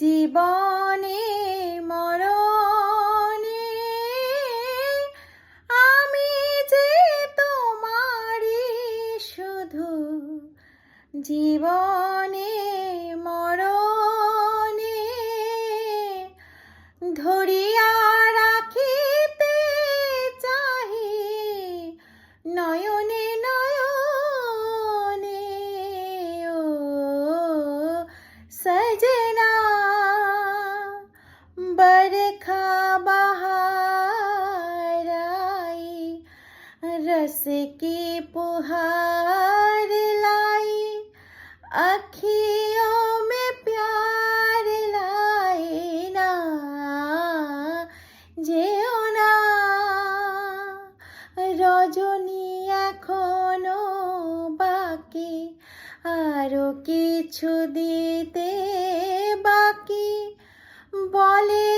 জীবনে মরণে আমি যে তোমারই শুধু, জীবনে মরণে ধরিয়া রাখিতে চাহি নয়নে নয়নে। ও सजना बरखा बहार आई, रस की पुहार लाई, अखियों में प्यार लाई ना যেও না। রজনী এখনো বাকি, আরো কিছু দিতে বাকি, বলে